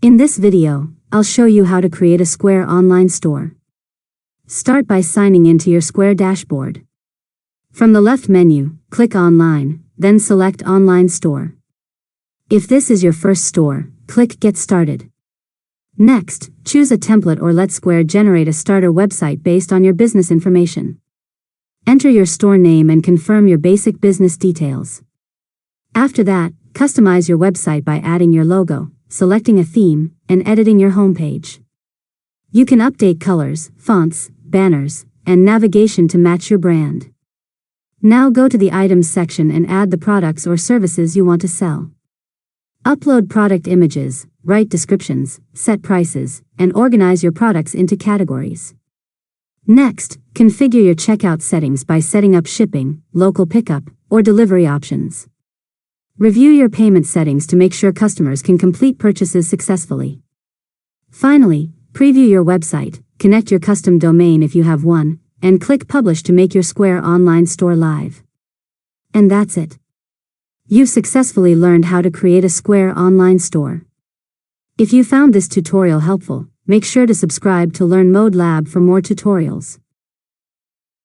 In this video, I'll show you how to create a Square online store. Start by signing into your Square dashboard. From the left menu, click Online, then select Online Store. If this is your first store, click Get Started. Next, choose a template or let Square generate a starter website based on your business information. Enter your store name and confirm your basic business details. After that, customize your website by adding your logo, selecting a theme, and editing your homepage. You can update colors, fonts, banners, and navigation to match your brand. Now go to the Items section and add the products or services you want to sell. Upload product images, write descriptions, set prices, and organize your products into categories. Next, configure your checkout settings by setting up shipping, local pickup, or delivery options. Review your payment settings to make sure customers can complete purchases successfully. Finally, preview your website, connect your custom domain if you have one, and click Publish to make your Square online store live. And that's it. You've successfully learned how to create a Square online store. If you found this tutorial helpful, make sure to subscribe to LearnModelab for more tutorials.